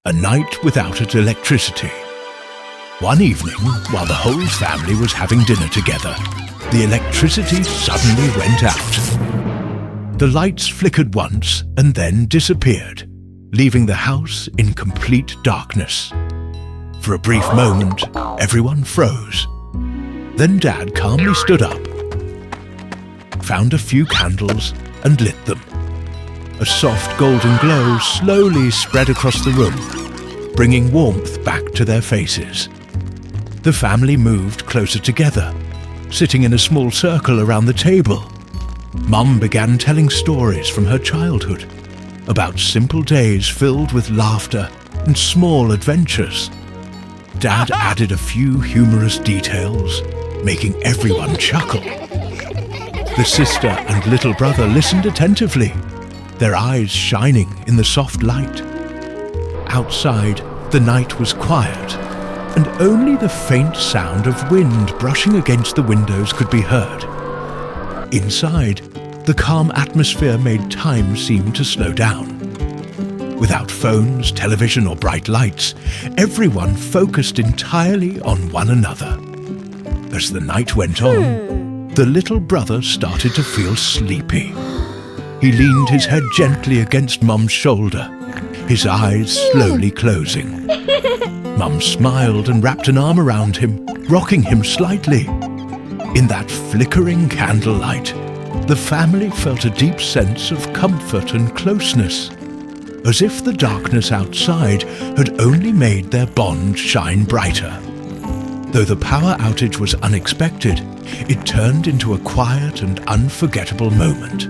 A night without electricity. One evening, while the whole family was having dinner together, the electricity suddenly went out. The lights flickered once and then disappeared, leaving the house in complete darkness. For a brief moment, everyone froze. Then Dad calmly stood up, found a few candles and lit them. A soft golden glow slowly spread across the room, bringing warmth back to their faces. The family moved closer together, sitting in a small circle around the table. Mum began telling stories from her childhood about simple days filled with laughter and small adventures. Dad added a few humorous details, making everyone chuckle. The sister and little brother listened attentively, their eyes shining in the soft light. Outside, the night was quiet, and only the faint sound of wind brushing against the windows could be heard. Inside, the calm atmosphere made time seem to slow down. Without phones, television, or bright lights, everyone focused entirely on one another. As the night went on, the little brother started to feel sleepy. He leaned his head gently against Mum's shoulder, his eyes slowly closing. Mum smiled and wrapped an arm around him, rocking him slightly. In that flickering candlelight, the family felt a deep sense of comfort and closeness, as if the darkness outside had only made their bond shine brighter. Though the power outage was unexpected, it turned into a quiet and unforgettable moment.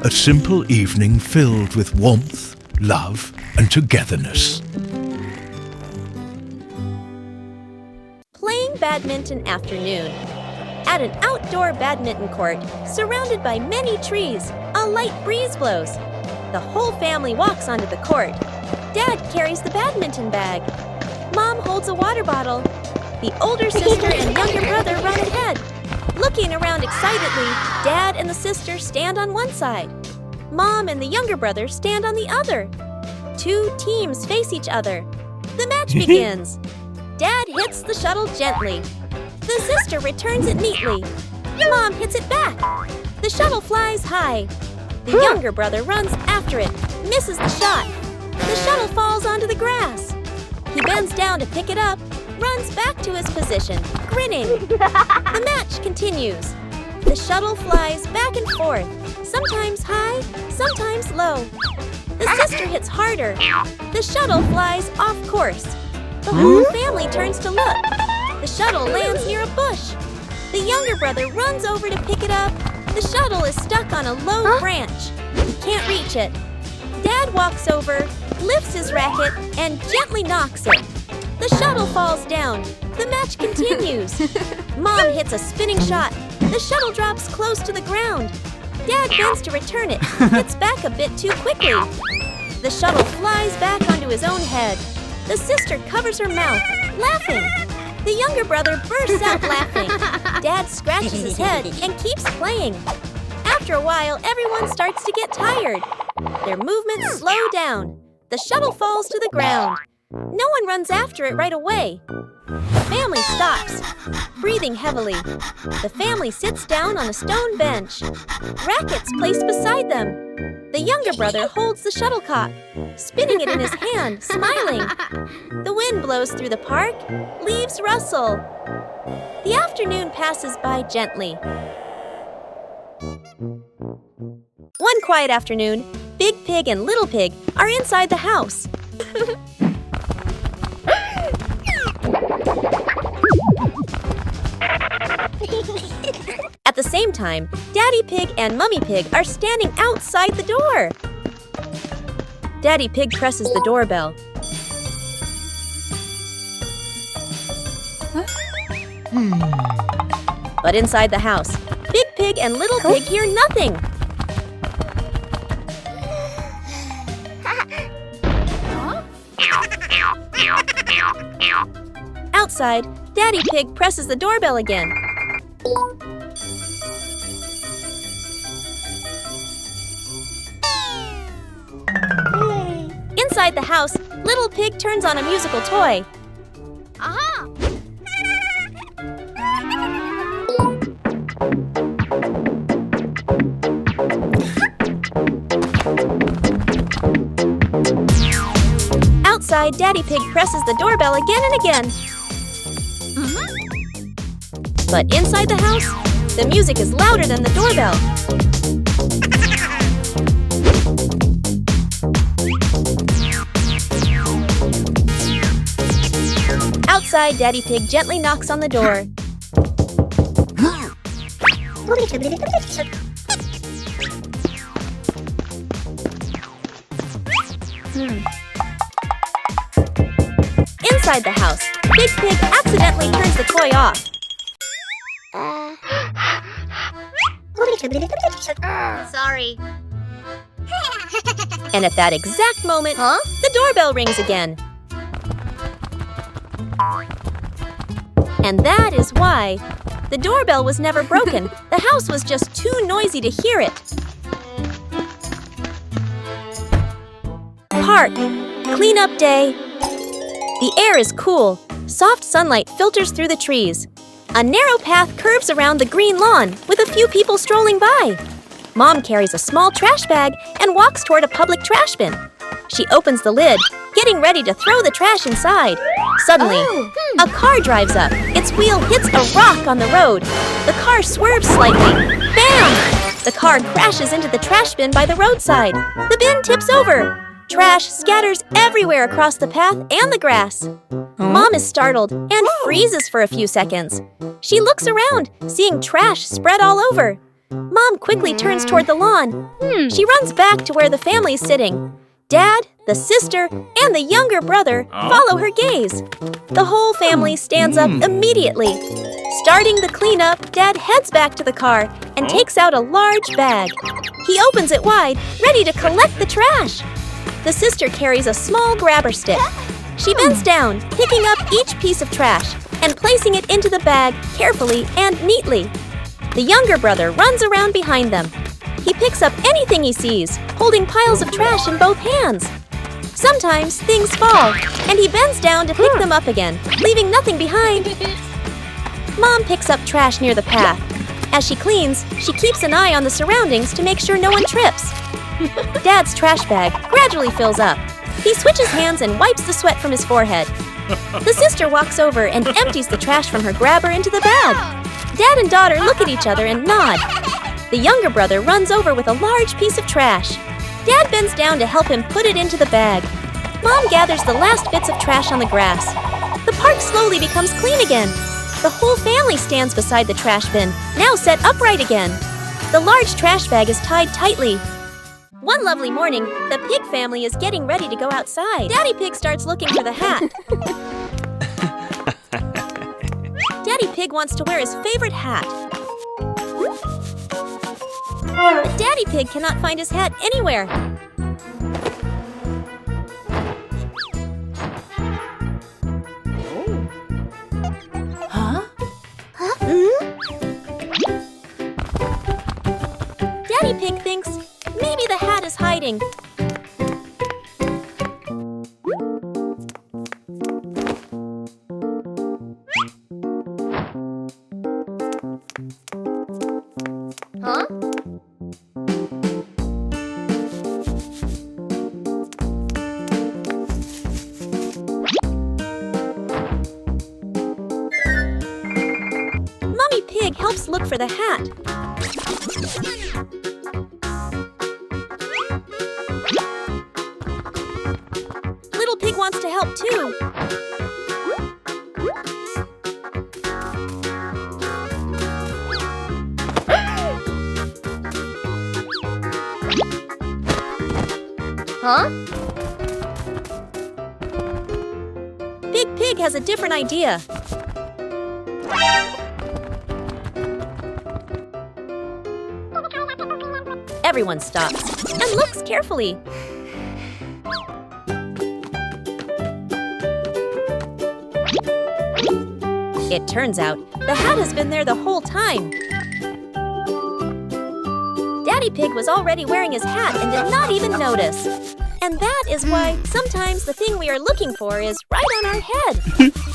A simple evening filled with warmth, love, and togetherness. Playing badminton afternoon. At an outdoor badminton court, surrounded by many trees, a light breeze blows. The whole family walks onto the court. Dad carries the badminton bag. Mom holds a water bottle. The older sister and younger brother run ahead. Looking around excitedly, Dad and the sister stand on one side. Mom and the younger brother stand on the other. Two teams face each other. The match begins. Dad hits the shuttle gently. The sister returns it neatly. Mom hits it back. The shuttle flies high. The younger brother runs after it, misses the shot. The shuttle falls onto the grass. He bends down to pick it up, runs back to his position, grinning. The match continues. The shuttle flies back and forth, sometimes high, sometimes low. The sister hits harder. The shuttle flies off course. The whole family turns to look. The shuttle lands near a bush. The younger brother runs over to pick it up. The shuttle is stuck on a low branch. He can't reach it. Dad walks over, lifts his racket, and gently knocks it. The shuttle falls down. The match continues. Mom hits a spinning shot. The shuttle drops close to the ground. Dad bends to return it, hits back a bit too quickly. The shuttle flies back onto his own head. The sister covers her mouth, laughing. The younger brother bursts out laughing. Dad scratches his head and keeps playing. After a while, everyone starts to get tired. Their movements slow down. The shuttle falls to the ground. No one runs after it right away. The family stops, breathing heavily. The family sits down on a stone bench. Rackets placed beside them. The younger brother holds the shuttlecock, spinning it in his hand, smiling. The wind blows through the park, leaves rustle. The afternoon passes by gently. One quiet afternoon, Big Pig and Little Pig are inside the house. At the same time, Daddy Pig and Mummy Pig are standing outside the door. Daddy Pig presses the doorbell. But inside the house, Big Pig and Little Pig hear nothing. Outside, Daddy Pig presses the doorbell again. Inside the house, Little Pig turns on a musical toy. Aha! Outside, Daddy Pig presses the doorbell again and again. But inside the house, the music is louder than the doorbell. Outside, Daddy Pig gently knocks on the door. Inside the house, Big Pig accidentally turns the toy off. Sorry. And at that exact moment, the doorbell rings again. And that is why the doorbell was never broken. The house was just too noisy to hear it. Park. Cleanup day. The air is cool. Soft sunlight filters through the trees. A narrow path curves around the green lawn with a few people strolling by. Mom carries a small trash bag and walks toward a public trash bin. She opens the lid, getting ready to throw the trash inside. Suddenly, a car drives up. Its wheel hits a rock on the road. The car swerves slightly. Bam! The car crashes into the trash bin by the roadside. The bin tips over. Trash scatters everywhere across the path and the grass. Mom is startled and freezes for a few seconds. She looks around, seeing trash spread all over. Mom quickly turns toward the lawn. She runs back to where the family is sitting. Dad, the sister, and the younger brother follow her gaze. The whole family stands up immediately. Starting the cleanup, Dad heads back to the car and takes out a large bag. He opens it wide, ready to collect the trash. The sister carries a small grabber stick. She bends down, picking up each piece of trash and placing it into the bag carefully and neatly. The younger brother runs around behind them. He picks up anything he sees, holding piles of trash in both hands. Sometimes things fall, and he bends down to pick them up again, leaving nothing behind. Mom picks up trash near the path. As she cleans, she keeps an eye on the surroundings to make sure no one trips. Dad's trash bag gradually fills up. He switches hands and wipes the sweat from his forehead. The sister walks over and empties the trash from her grabber into the bag. Dad and daughter look at each other and nod. The younger brother runs over with a large piece of trash. Dad bends down to help him put it into the bag. Mom gathers the last bits of trash on the grass. The park slowly becomes clean again. The whole family stands beside the trash bin, now set upright again. The large trash bag is tied tightly. One lovely morning, the pig family is getting ready to go outside. Daddy Pig starts looking for the hat. Daddy Pig wants to wear his favorite hat. But Daddy Pig cannot find his hat anywhere. Daddy Pig thinks maybe the hat is hiding. Mummy Pig helps look for the hat. Little Pig wants to help too. Big Pig has a different idea. Everyone stops and looks carefully. It turns out the hat has been there the whole time. Daddy Pig was already wearing his hat and did not even notice. And that is why sometimes the thing we are looking for is right on our head.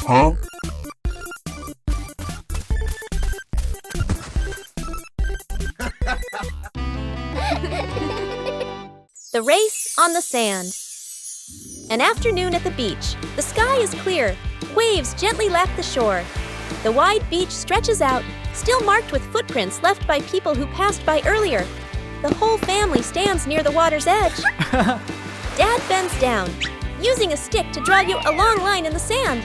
Huh? The race on the sand. An afternoon at the beach. The sky is clear. Waves gently lap the shore. The wide beach stretches out, still marked with footprints left by people who passed by earlier. The whole family stands near the water's edge. Dad bends down, using a stick to draw you a long line in the sand.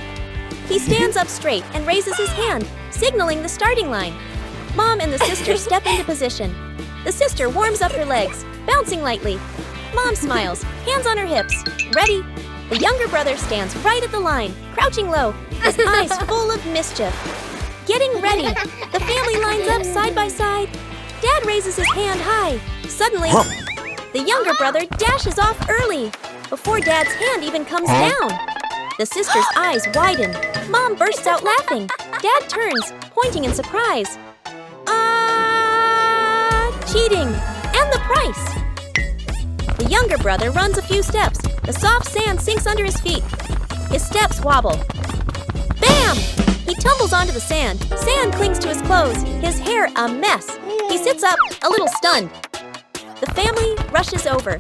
He stands up straight and raises his hand, signaling the starting line. Mom and the sister step into position. The sister warms up her legs, bouncing lightly. Mom smiles, hands on her hips, ready. The younger brother stands right at the line, crouching low, his eyes full of mischief. Getting ready, the family lines up side by side. Dad raises his hand high. Suddenly, the younger brother dashes off early, before Dad's hand even comes down. The sister's eyes widen. Mom bursts out laughing. Dad turns, pointing in surprise. Cheating! And the price! The younger brother runs a few steps. The soft sand sinks under his feet. His steps wobble. Bam! He tumbles onto the sand. Sand clings to his clothes, his hair a mess. He sits up, a little stunned. The family rushes over.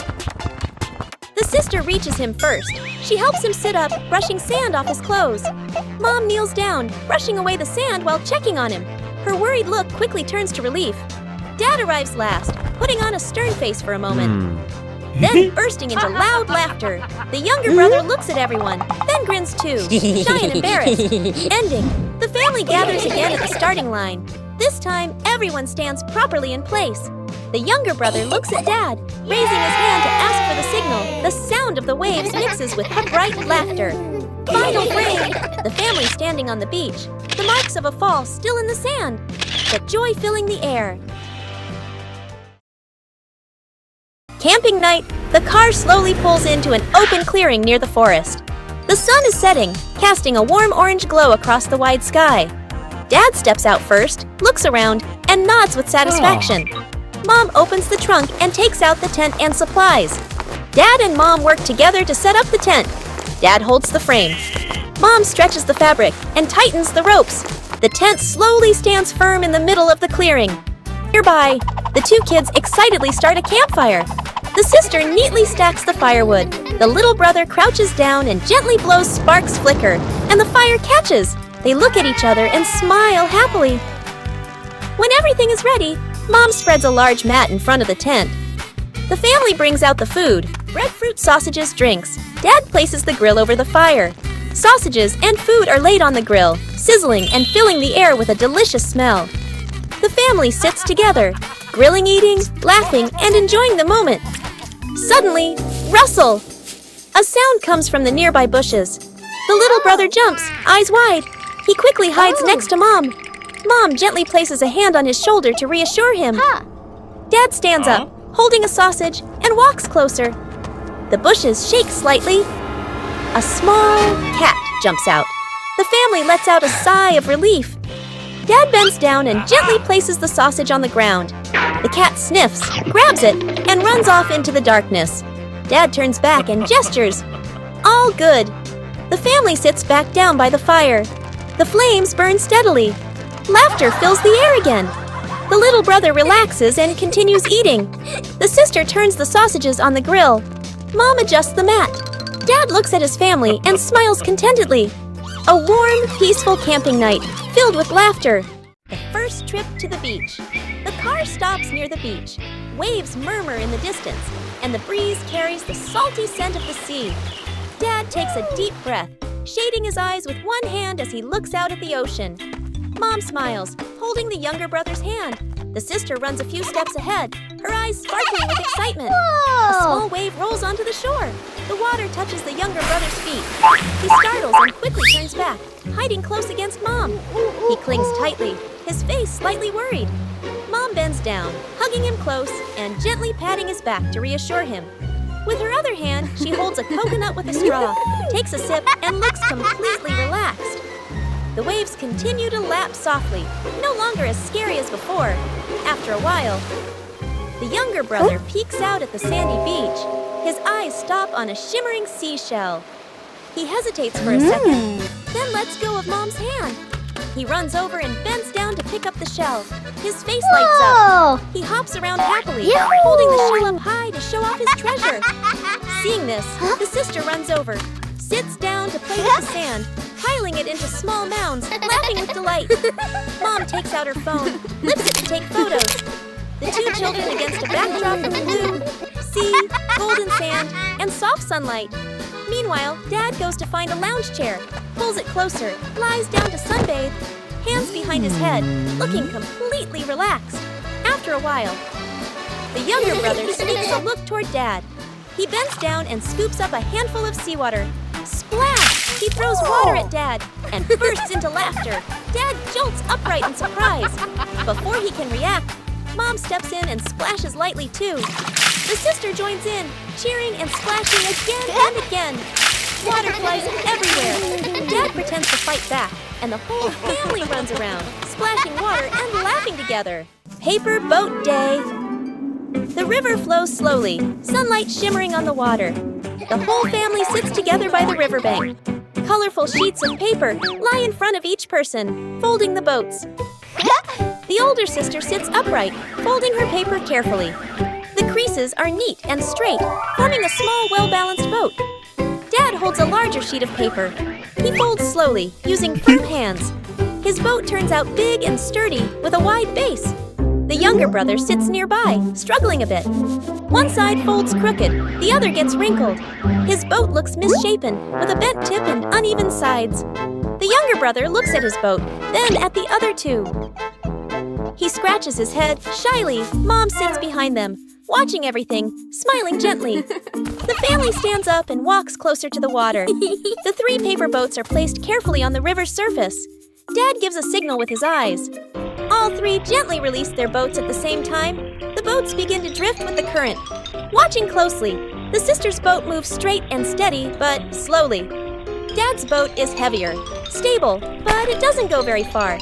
The sister reaches him first. She helps him sit up, brushing sand off his clothes. Mom kneels down, brushing away the sand while checking on him. Her worried look quickly turns to relief. Dad arrives last, putting on a stern face for a moment. Then bursting into loud laughter. The younger brother looks at everyone, then grins too, shy and embarrassed. Ending. The family gathers again at the starting line. This time, everyone stands properly in place. The younger brother looks at Dad, raising his hand to ask for the signal. The sound of the waves mixes with bright laughter. Final frame. The family standing on the beach. The marks of a fall still in the sand, but joy filling the air. Camping night, the car slowly pulls into an open clearing near the forest. The sun is setting, casting a warm orange glow across the wide sky. Dad steps out first, looks around, and nods with satisfaction. Mom opens the trunk and takes out the tent and supplies. Dad and Mom work together to set up the tent. Dad holds the frame. Mom stretches the fabric and tightens the ropes. The tent slowly stands firm in the middle of the clearing. Nearby, the two kids excitedly start a campfire. The sister neatly stacks the firewood. The little brother crouches down and gently blows sparks flicker, and the fire catches. They look at each other and smile happily. When everything is ready, Mom spreads a large mat in front of the tent. The family brings out the food: breadfruit, sausages, drinks. Dad places the grill over the fire. Sausages and food are laid on the grill, sizzling and filling the air with a delicious smell. The family sits together, grilling, eating, laughing, and enjoying the moment. Suddenly, rustle! A sound comes from the nearby bushes. The little brother jumps, eyes wide. He quickly hides next to Mom. Mom gently places a hand on his shoulder to reassure him. Dad stands up, holding a sausage, and walks closer. The bushes shake slightly. A small cat jumps out. The family lets out a sigh of relief. Dad bends down and gently places the sausage on the ground. The cat sniffs, grabs it, and runs off into the darkness. Dad turns back and gestures. All good. The family sits back down by the fire. The flames burn steadily. Laughter fills the air again. The little brother relaxes and continues eating. The sister turns the sausages on the grill. Mom adjusts the mat. Dad looks at his family and smiles contentedly. A warm, peaceful camping night, filled with laughter. The first trip to the beach. The car stops near the beach. Waves murmur in the distance, and the breeze carries the salty scent of the sea. Dad takes a deep breath, shading his eyes with one hand as he looks out at the ocean. Mom smiles, holding the younger brother's hand. The sister runs a few steps ahead, her eyes sparkling with excitement. A small wave rolls onto the shore. The water touches the younger brother's feet. He startles and quickly turns back, hiding close against Mom. He clings tightly, his face slightly worried. Mom bends down, hugging him close and gently patting his back to reassure him. With her other hand, she holds a coconut with a straw, takes a sip, and looks completely relaxed. The waves continue to lap softly, no longer as scary as before. After a while, the younger brother peeks out at the sandy beach. His eyes stop on a shimmering seashell. He hesitates for a second, then lets go of Mom's hand. He runs over and bends down to pick up the shell. His face lights up. He hops around happily, holding the shell up high to show off his treasure. Seeing this, the sister runs over, sits down to play with the sand, piling it into small mounds, laughing with delight. Mom takes out her phone, lifts it to take photos. The two children against a backdrop of blue, sea, golden sand, and soft sunlight. Meanwhile, Dad goes to find a lounge chair, pulls it closer, lies down to sunbathe, hands behind his head, looking completely relaxed. After a while, the younger brother sneaks a look toward Dad. He bends down and scoops up a handful of seawater. Splash! He throws water at Dad and bursts into laughter. Dad jolts upright in surprise. Before he can react, Mom steps in and splashes lightly too. The sister joins in, cheering and splashing again and again. Water flies everywhere. Dad pretends to fight back, and the whole family runs around, splashing water and laughing together. Paper boat day. The river flows slowly, sunlight shimmering on the water. The whole family sits together by the riverbank. Colorful sheets of paper lie in front of each person, folding the boats. The older sister sits upright, folding her paper carefully. The creases are neat and straight, forming a small, well-balanced boat. Dad holds a larger sheet of paper. He folds slowly, using firm hands. His boat turns out big and sturdy, with a wide base. The younger brother sits nearby, struggling a bit. One side folds crooked, the other gets wrinkled. His boat looks misshapen, with a bent tip and uneven sides. The younger brother looks at his boat, then at the other two. He scratches his head shyly. Mom sits behind them, watching everything, smiling gently. The family stands up and walks closer to the water. The 3 paper boats are placed carefully on the river's surface. Dad gives a signal with his eyes. All 3 gently release their boats at the same time. The boats begin to drift with the current. Watching closely, the sister's boat moves straight and steady, but slowly. Dad's boat is heavier, stable, but it doesn't go very far.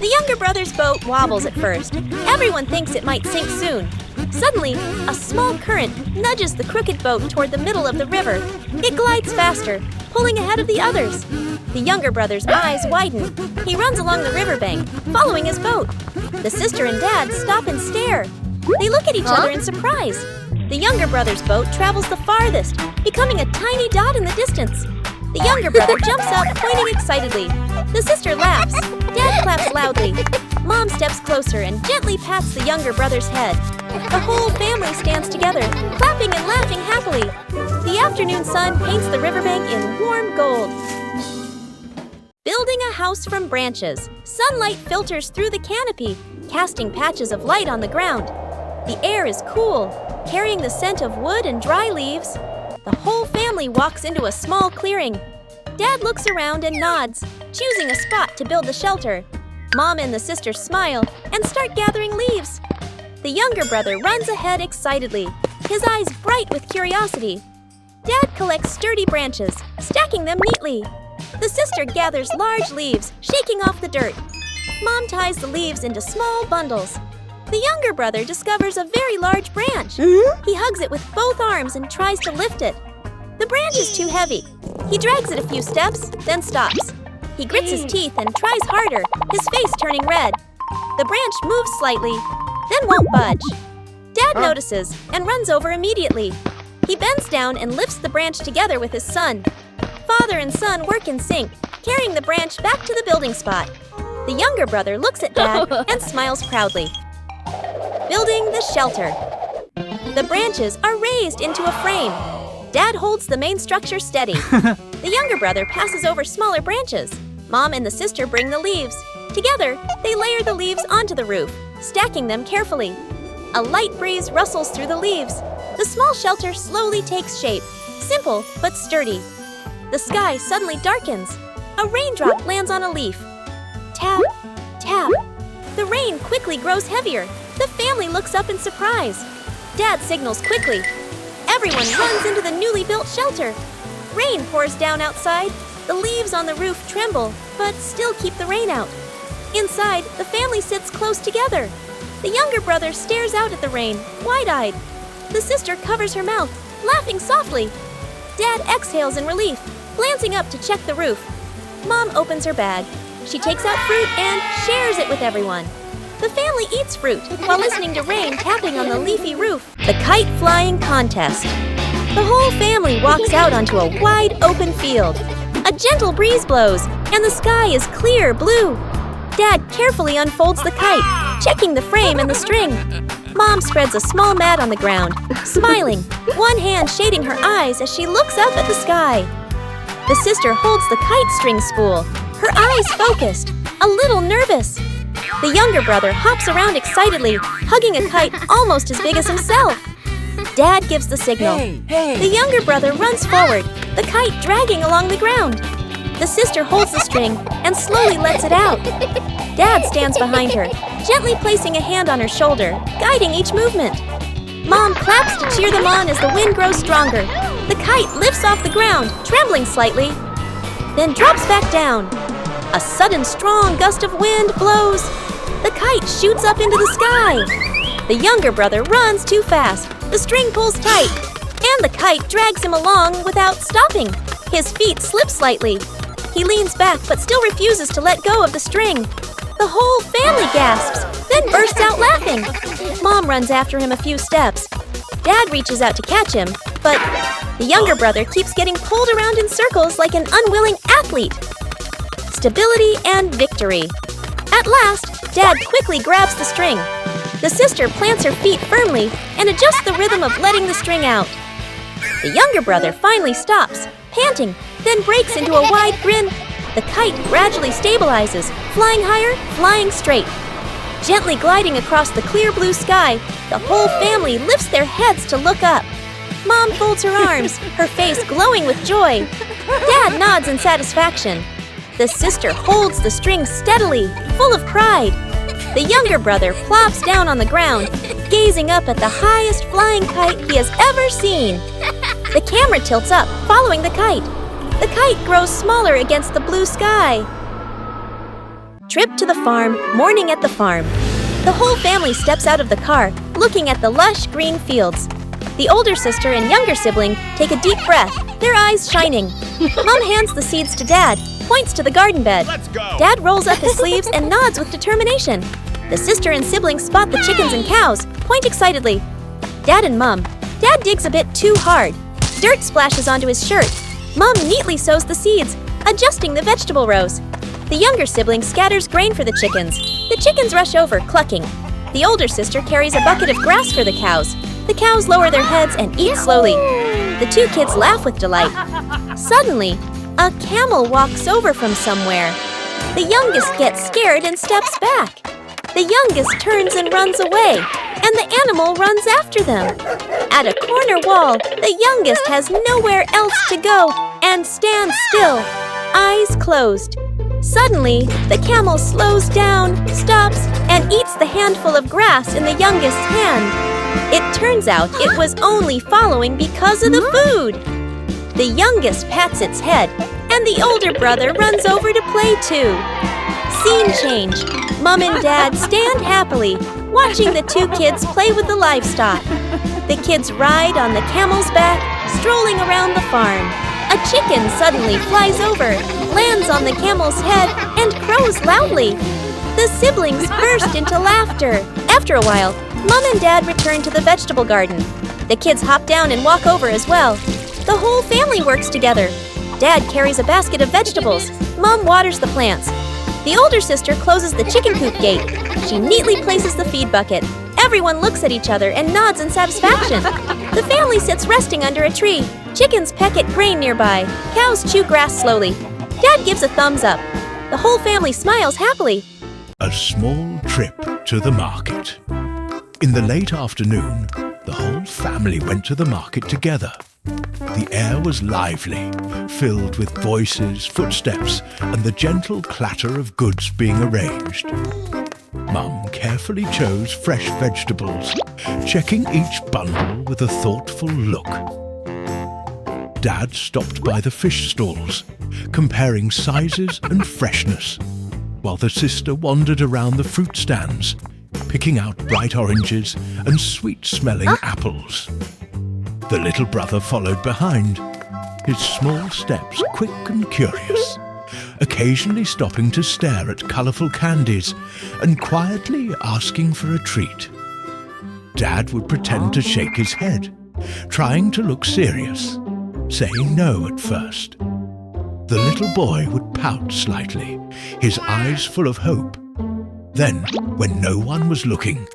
The younger brother's boat wobbles at first. Everyone thinks it might sink soon. Suddenly, a small current nudges the crooked boat toward the middle of the river. It glides faster, pulling ahead of the others. The younger brother's eyes widen. He runs along the riverbank, following his boat. The sister and Dad stop and stare. They look at each other in surprise. The younger brother's boat travels the farthest, becoming a tiny dot in the distance. The younger brother jumps up, pointing excitedly. The sister laughs. Dad claps loudly. Mom steps closer and gently pats the younger brother's head. The whole family stands together, clapping and laughing happily. The afternoon sun paints the riverbank in warm gold. Building a house from branches, sunlight filters through the canopy, casting patches of light on the ground. The air is cool, carrying the scent of wood and dry leaves. The whole family walks into a small clearing. Dad looks around and nods, choosing a spot to build the shelter. Mom and the sister smile and start gathering leaves. The younger brother runs ahead excitedly, his eyes bright with curiosity. Dad collects sturdy branches, stacking them neatly. The sister gathers large leaves, shaking off the dirt. Mom ties the leaves into small bundles. The younger brother discovers a very large branch. He hugs it with both arms and tries to lift it. The branch is too heavy. He drags it a few steps, then stops. He grits his teeth and tries harder, his face turning red. The branch moves slightly, then won't budge. Dad notices and runs over immediately. He bends down and lifts the branch together with his son. Father and son work in sync, carrying the branch back to the building spot. The younger brother looks at Dad and smiles proudly. Building the shelter. The branches are raised into a frame. Dad holds the main structure steady. The younger brother passes over smaller branches. Mom and the sister bring the leaves. Together, they layer the leaves onto the roof, stacking them carefully. A light breeze rustles through the leaves. The small shelter slowly takes shape, simple but sturdy. The sky suddenly darkens. A raindrop lands on a leaf. Tap, tap. The rain quickly grows heavier. The family looks up in surprise. Dad signals quickly. Everyone runs into the newly built shelter. Rain pours down outside. The leaves on the roof tremble, but still keep the rain out. Inside, the family sits close together. The younger brother stares out at the rain, wide-eyed. The sister covers her mouth, laughing softly. Dad exhales in relief, glancing up to check the roof. Mom opens her bag. She takes out fruit and shares it with everyone. The family eats fruit while listening to rain tapping on the leafy roof. The kite flying contest. The whole family walks out onto a wide open field. A gentle breeze blows, and the sky is clear blue. Dad carefully unfolds the kite, checking the frame and the string. Mom spreads a small mat on the ground, smiling, one hand shading her eyes as she looks up at the sky. The sister holds the kite string spool, her eyes focused, a little nervous. The younger brother hops around excitedly, hugging a kite almost as big as himself. Dad gives the signal. The younger brother runs forward, the kite dragging along the ground. The sister holds the string and slowly lets it out. Dad stands behind her, gently placing a hand on her shoulder, guiding each movement. Mom claps to cheer them on as the wind grows stronger. The kite lifts off the ground, trembling slightly, then drops back down. A sudden strong gust of wind blows. The kite shoots up into the sky. The younger brother runs too fast. The string pulls tight, and the kite drags him along without stopping. His feet slip slightly. He leans back but still refuses to let go of the string. The whole family gasps, then bursts out laughing. Mom runs after him a few steps. Dad reaches out to catch him, but the younger brother keeps getting pulled around in circles like an unwilling athlete. Stability and victory. At last, Dad quickly grabs the string. The sister plants her feet firmly and adjusts the rhythm of letting the string out. The younger brother finally stops, panting, then breaks into a wide grin. The kite gradually stabilizes, flying higher, flying straight. Gently gliding across the clear blue sky, the whole family lifts their heads to look up. Mom folds her arms, her face glowing with joy. Dad nods in satisfaction. The sister holds the string steadily, full of pride. The younger brother plops down on the ground, gazing up at the highest flying kite he has ever seen. The camera tilts up, following the kite. The kite grows smaller against the blue sky. Trip to the farm, morning at the farm. The whole family steps out of the car, looking at the lush green fields. The older sister and younger sibling take a deep breath, their eyes shining. Mom hands the seeds to Dad, points to the garden bed. Let's go! Dad rolls up his sleeves and nods with determination. The sister and siblings spot the chickens and cows, point excitedly. Dad and Mom. Dad digs a bit too hard. Dirt splashes onto his shirt. Mom neatly sows the seeds, adjusting the vegetable rows. The younger sibling scatters grain for the chickens. The chickens rush over, clucking. The older sister carries a bucket of grass for the cows. The cows lower their heads and eat slowly. The two kids laugh with delight. Suddenly, a camel walks over from somewhere. The youngest gets scared and steps back. The youngest turns and runs away, and the animal runs after them. At a corner wall, the youngest has nowhere else to go and stands still, eyes closed. Suddenly, the camel slows down, stops, and eats the handful of grass in the youngest's hand. It turns out it was only following because of the food. The youngest pats its head, and the older brother runs over to play too. Scene change. Mom and Dad stand happily, watching the two kids play with the livestock. The kids ride on the camel's back, strolling around the farm. A chicken suddenly flies over, lands on the camel's head, and crows loudly. The siblings burst into laughter. After a while, Mom and Dad return to the vegetable garden. The kids hop down and walk over as well. The whole family works together. Dad carries a basket of vegetables. Mom waters the plants. The older sister closes the chicken coop gate. She neatly places the feed bucket. Everyone looks at each other and nods in satisfaction. The family sits resting under a tree. Chickens peck at grain nearby. Cows chew grass slowly. Dad gives a thumbs up. The whole family smiles happily. A small trip to the market. In the late afternoon, the whole family went to the market together. The air was lively, filled with voices, footsteps, and the gentle clatter of goods being arranged. Mum carefully chose fresh vegetables, checking each bundle with a thoughtful look. Dad stopped by the fish stalls, comparing sizes and freshness, while the sister wandered around the fruit stands, picking out bright oranges and sweet-smelling apples. The little brother followed behind, his small steps quick and curious, occasionally stopping to stare at colourful candies and quietly asking for a treat. Dad would pretend to shake his head, trying to look serious, saying no at first. The little boy would pout slightly, his eyes full of hope. Then, when no one was looking,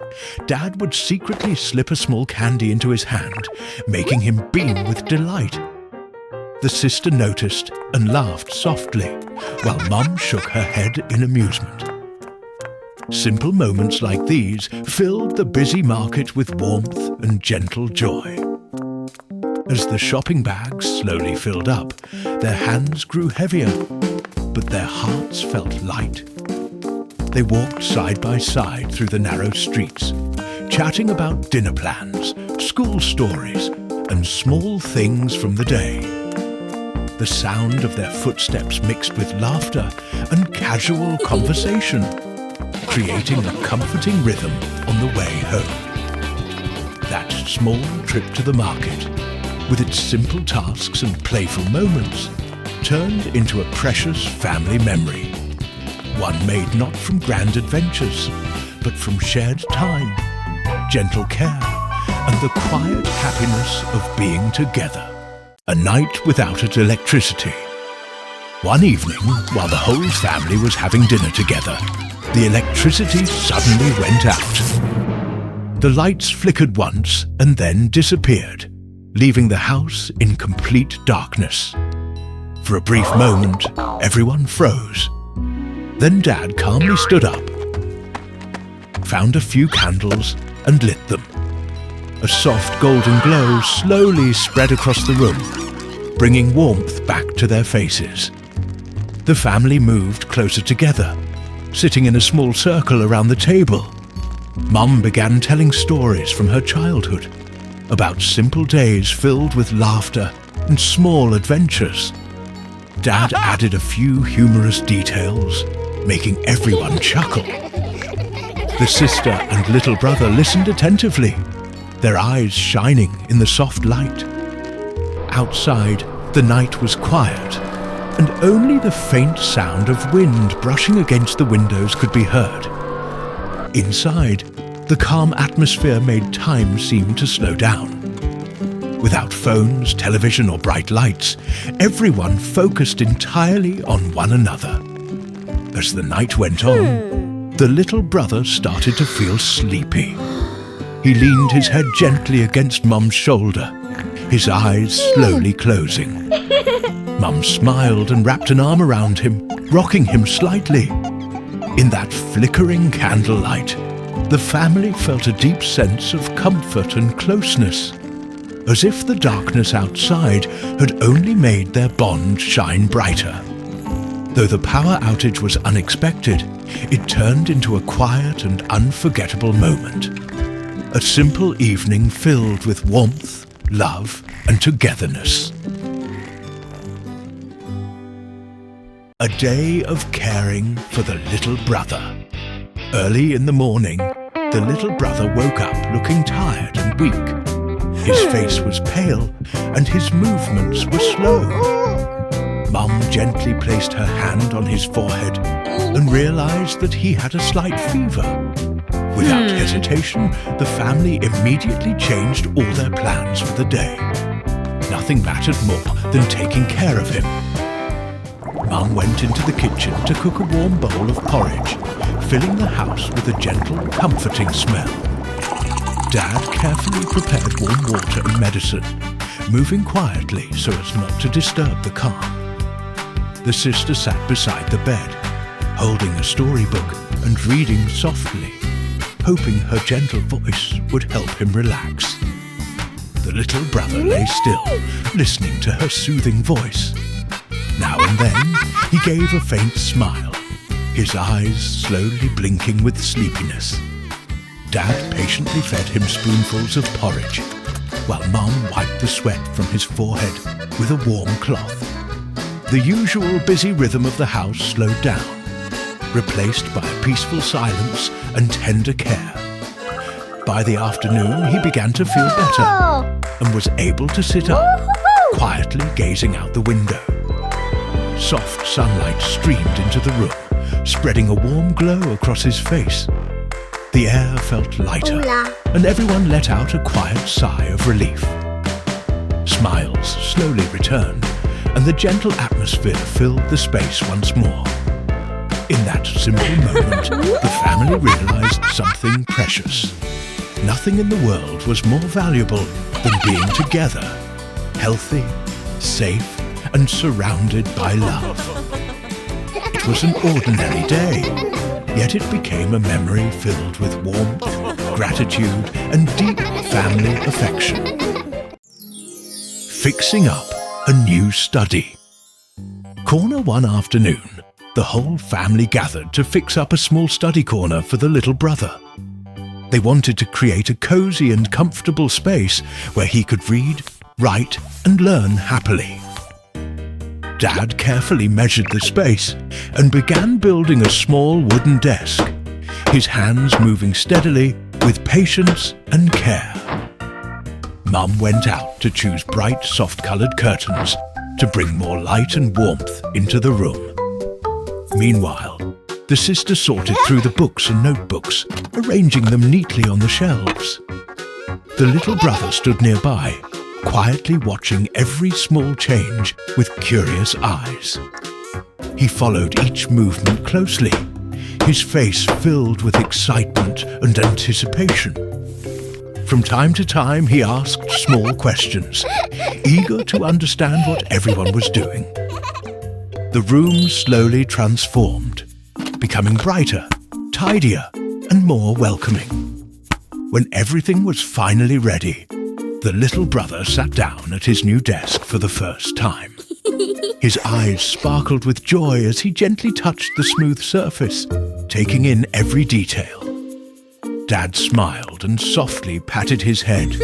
Dad would secretly slip a small candy into his hand, making him beam with delight. The sister noticed and laughed softly, while Mum shook her head in amusement. Simple moments like these filled the busy market with warmth and gentle joy. As the shopping bags slowly filled up, their hands grew heavier, but their hearts felt light. They walked side by side through the narrow streets, chatting about dinner plans, school stories, and small things from the day. The sound of their footsteps mixed with laughter and casual conversation, creating a comforting rhythm on the way home. That small trip to the market, with its simple tasks and playful moments, turned into a precious family memory. One made not from grand adventures, but from shared time, gentle care, and the quiet happiness of being together. A night without electricity. One evening, while the whole family was having dinner together, the electricity suddenly went out. The lights flickered once and then disappeared, leaving the house in complete darkness. For a brief moment, everyone froze. Then Dad calmly stood up, found a few candles and lit them. A soft golden glow slowly spread across the room, bringing warmth back to their faces. The family moved closer together, sitting in a small circle around the table. Mum began telling stories from her childhood about simple days filled with laughter and small adventures. Dad added a few humorous details, making everyone chuckle. The sister and little brother listened attentively, their eyes shining in the soft light. Outside, the night was quiet, and only the faint sound of wind brushing against the windows could be heard. Inside, the calm atmosphere made time seem to slow down. Without phones, television, or bright lights, everyone focused entirely on one another. As the night went on, the little brother started to feel sleepy. He leaned his head gently against Mum's shoulder, his eyes slowly closing. Mum smiled and wrapped an arm around him, rocking him slightly. In that flickering candlelight, the family felt a deep sense of comfort and closeness, as if the darkness outside had only made their bond shine brighter. Though the power outage was unexpected, it turned into a quiet and unforgettable moment. A simple evening filled with warmth, love, and togetherness. A day of caring for the little brother. Early in the morning, the little brother woke up looking tired and weak. His face was pale and his movements were slow. Mum gently placed her hand on his forehead and realized that he had a slight fever. Without hesitation, the family immediately changed all their plans for the day. Nothing mattered more than taking care of him. Mum went into the kitchen to cook a warm bowl of porridge, filling the house with a gentle, comforting smell. Dad carefully prepared warm water and medicine, moving quietly so as not to disturb the calm. The sister sat beside the bed, holding a storybook and reading softly, hoping her gentle voice would help him relax. The little brother lay still, listening to her soothing voice. Now and then, he gave a faint smile, his eyes slowly blinking with sleepiness. Dad patiently fed him spoonfuls of porridge, while Mum wiped the sweat from his forehead with a warm cloth. The usual busy rhythm of the house slowed down, replaced by a peaceful silence and tender care. By the afternoon, he began to feel better. and was able to sit up, quietly gazing out the window. Soft sunlight streamed into the room, spreading a warm glow across his face. The air felt lighter, and everyone let out a quiet sigh of relief. Smiles slowly returned, and the gentle atmosphere filled the space once more. In that simple moment, the family realized something precious. Nothing in the world was more valuable than being together, healthy, safe, and surrounded by love. It was an ordinary day, yet it became a memory filled with warmth, gratitude, and deep family affection. Fixing up a new study. Corner one afternoon, the whole family gathered to fix up a small study corner for the little brother. They wanted to create a cozy and comfortable space where he could read, write, and learn happily. Dad carefully measured the space and began building a small wooden desk, his hands moving steadily with patience and care. Mum went out to choose bright, soft-coloured curtains to bring more light and warmth into the room. Meanwhile, the sister sorted through the books and notebooks, arranging them neatly on the shelves. The little brother stood nearby, quietly watching every small change with curious eyes. He followed each movement closely, his face filled with excitement and anticipation. From time to time, he asked small questions, eager to understand what everyone was doing. The room slowly transformed, becoming brighter, tidier, and more welcoming. When everything was finally ready, the little brother sat down at his new desk for the first time. His eyes sparkled with joy as he gently touched the smooth surface, taking in every detail. Dad smiled and softly patted his head,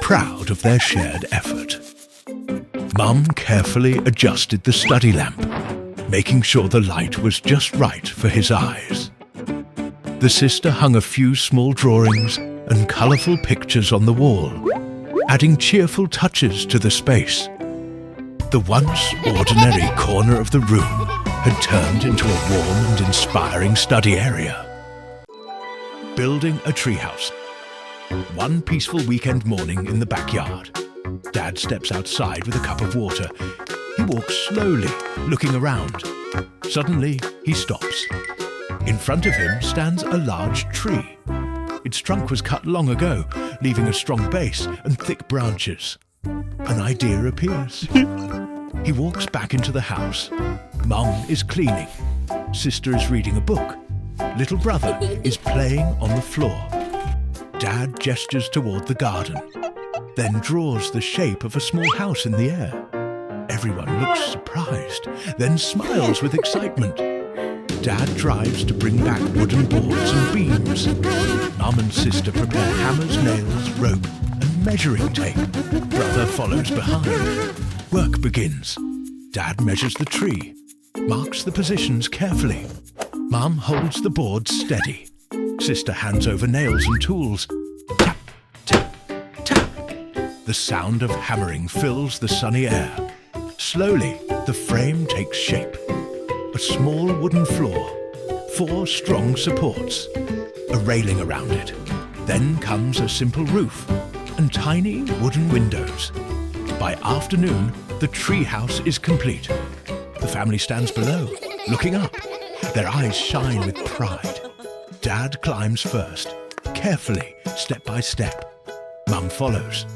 proud of their shared effort. Mum carefully adjusted the study lamp, making sure the light was just right for his eyes. The sister hung a few small drawings and colourful pictures on the wall, adding cheerful touches to the space. The once ordinary corner of the room had turned into a warm and inspiring study area. Building a treehouse. One peaceful weekend morning in the backyard. Dad steps outside with a cup of water. He walks slowly, looking around. Suddenly, he stops. In front of him stands a large tree. Its trunk was cut long ago, leaving a strong base and thick branches. An idea appears. He walks back into the house. Mum is cleaning. Sister is reading a book. Little brother is playing on the floor. Dad gestures toward the garden, then draws the shape of a small house in the air. Everyone looks surprised, then smiles with excitement. Dad drives to bring back wooden boards and beams. Mum and sister prepare hammers, nails, rope, and measuring tape. Brother follows behind. Work begins. Dad measures the tree, marks the positions carefully. Mum holds the boards steady. Sister hands over nails and tools. Tap, tap, tap. The sound of hammering fills the sunny air. Slowly, the frame takes shape. A small wooden floor, 4 strong supports, a railing around it. Then comes a simple roof and tiny wooden windows. By afternoon, the tree house is complete. The family stands below, looking up. Their eyes shine with pride. Dad climbs first, carefully, step by step. Mum follows.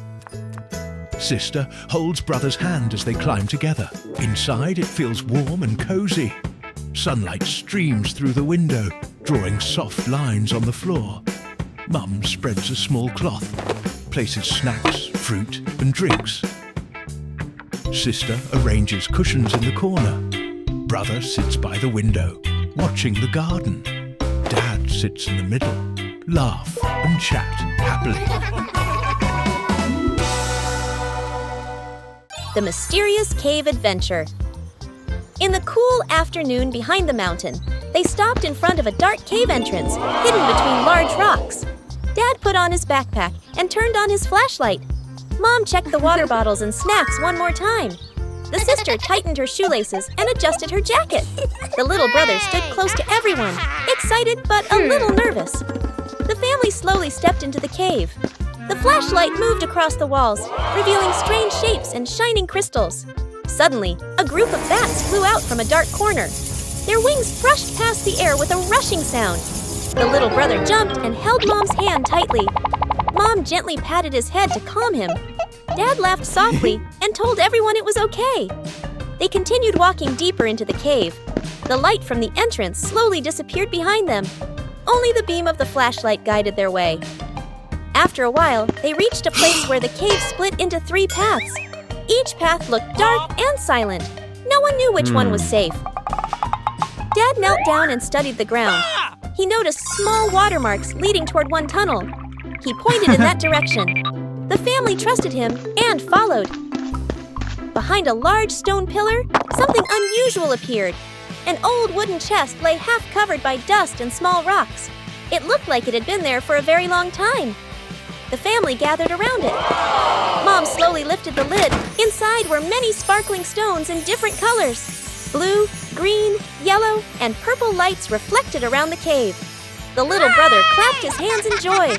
Sister holds brother's hand as they climb together. Inside, it feels warm and cozy. Sunlight streams through the window, drawing soft lines on the floor. Mum spreads a small cloth, places snacks, fruit, and drinks. Sister arranges cushions in the corner. Brother sits by the window, watching the garden. Dad sits in the middle, laugh and chat happily. The Mysterious Cave Adventure. In the cool afternoon behind the mountain, they stopped in front of a dark cave entrance, hidden between large rocks. Dad put on his backpack and turned on his flashlight. Mom checked the water bottles and snacks one more time. The sister tightened her shoelaces and adjusted her jacket. The little brother stood close to everyone, excited but a little nervous. The family slowly stepped into the cave. The flashlight moved across the walls, revealing strange shapes and shining crystals. Suddenly, a group of bats flew out from a dark corner. Their wings brushed past the air with a rushing sound. The little brother jumped and held Mom's hand tightly. Mom gently patted his head to calm him. Dad laughed softly and told everyone it was okay. They continued walking deeper into the cave. The light from the entrance slowly disappeared behind them. Only the beam of the flashlight guided their way. After a while, they reached a place where the cave split into 3 paths. Each path looked dark and silent. No one knew which one was safe. Dad knelt down and studied the ground. He noticed small watermarks leading toward one tunnel. He pointed in that direction. The family trusted him and followed. Behind a large stone pillar, something unusual appeared. An old wooden chest lay half covered by dust and small rocks. It looked like it had been there for a very long time. The family gathered around it. Mom slowly lifted the lid. Inside were many sparkling stones in different colors. Blue, green, yellow, and purple lights reflected around the cave. The little brother clapped his hands in joy.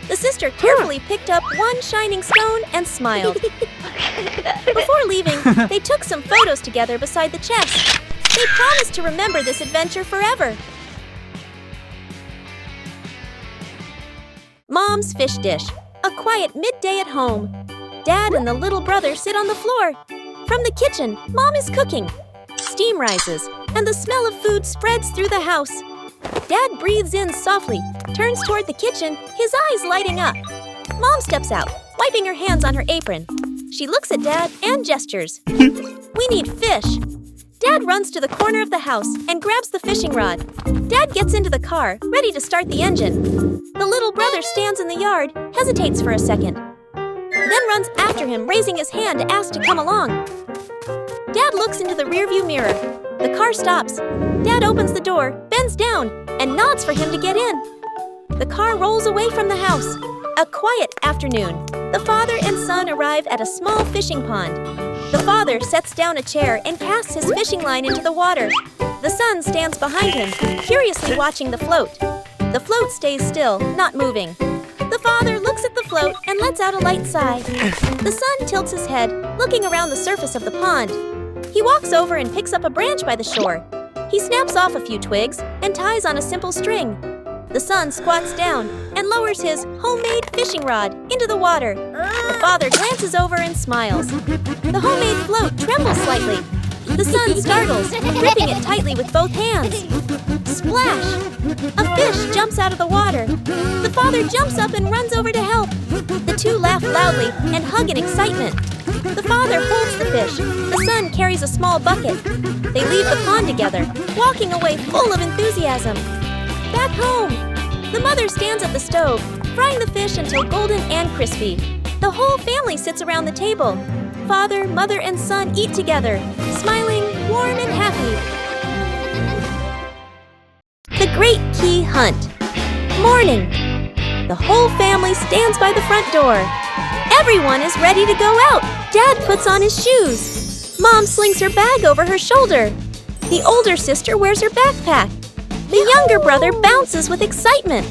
The sister carefully picked up one shining stone and smiled. Before leaving, they took some photos together beside the chest. They promised to remember this adventure forever. Mom's fish dish, a quiet midday at home. Dad and the little brother sit on the floor. From the kitchen, Mom is cooking. Steam rises, and the smell of food spreads through the house. Dad breathes in softly, turns toward the kitchen, his eyes lighting up. Mom steps out, wiping her hands on her apron. She looks at Dad and gestures. We need fish. Dad runs to the corner of the house and grabs the fishing rod. Dad gets into the car, ready to start the engine. The little brother stands in the yard, hesitates for a second, then runs after him, raising his hand to ask to come along. Dad looks into the rearview mirror. The car stops. Dad opens the door, bends down, and nods for him to get in. The car rolls away from the house. A quiet afternoon. The father and son arrive at a small fishing pond. The father sets down a chair and casts his fishing line into the water. The son stands behind him, curiously watching the float. The float stays still, not moving. The father looks at the float and lets out a light sigh. The son tilts his head, looking around the surface of the pond. He walks over and picks up a branch by the shore. He snaps off a few twigs and ties on a simple string. The son squats down and lowers his homemade fishing rod into the water. The father glances over and smiles. The homemade float trembles slightly. The son startles, gripping it tightly with both hands. Splash! A fish jumps out of the water. The father jumps up and runs over to help. The two laugh loudly and hug in excitement. The father holds the fish. The son carries a small bucket. They leave the pond together, walking away full of enthusiasm. Back home, the mother stands at the stove, frying the fish until golden and crispy. The whole family sits around the table. Father, mother, and son eat together, smiling, warm, and happy. The Great Key Hunt. Morning. The whole family stands by the front door. Everyone is ready to go out. Dad puts on his shoes. Mom slings her bag over her shoulder. The older sister wears her backpack. The younger brother bounces with excitement.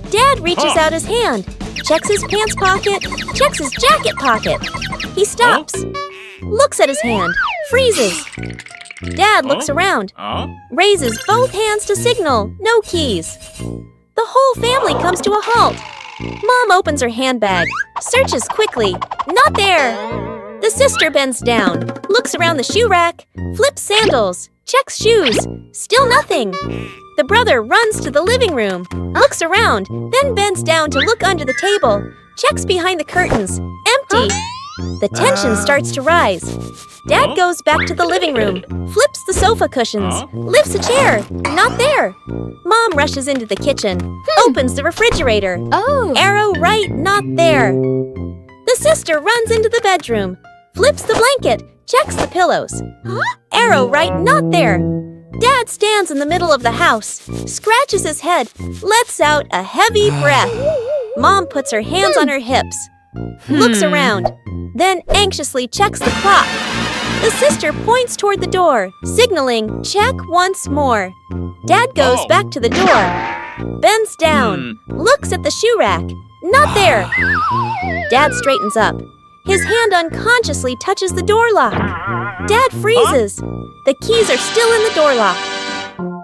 Dad reaches out his hand, checks his pants pocket, checks his jacket pocket. He stops, looks at his hand, freezes. Dad looks around, raises both hands to signal, no keys. The whole family comes to a halt. Mom opens her handbag, searches quickly, not there. The sister bends down, looks around the shoe rack, flips sandals, checks shoes, still nothing. The brother runs to the living room, looks around, then bends down to look under the table, checks behind the curtains, empty. The tension starts to rise. Dad goes back to the living room, flips the sofa cushions, lifts a chair, not there. Mom rushes into the kitchen, opens the refrigerator. Arrow right, not there. The sister runs into the bedroom, flips the blanket, checks the pillows. Arrow right, not there. Dad stands in the middle of the house, scratches his head, lets out a heavy breath. Mom puts her hands on her hips, looks around, then anxiously checks the clock. The sister points toward the door, signaling, check once more. Dad goes back to the door, bends down, looks at the shoe rack. Not there! Dad straightens up. His hand unconsciously touches the door lock. Dad freezes. The keys are still in the door lock.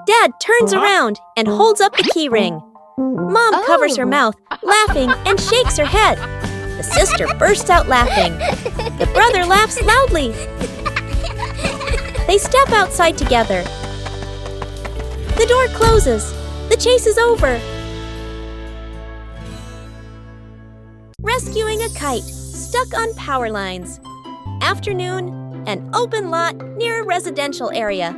Dad turns around and holds up the key ring. Mom covers her mouth, laughing, and shakes her head. The sister bursts out laughing. The brother laughs loudly. They step outside together. The door closes. The chase is over. Rescuing a kite stuck on power lines. Afternoon, an open lot near a residential area.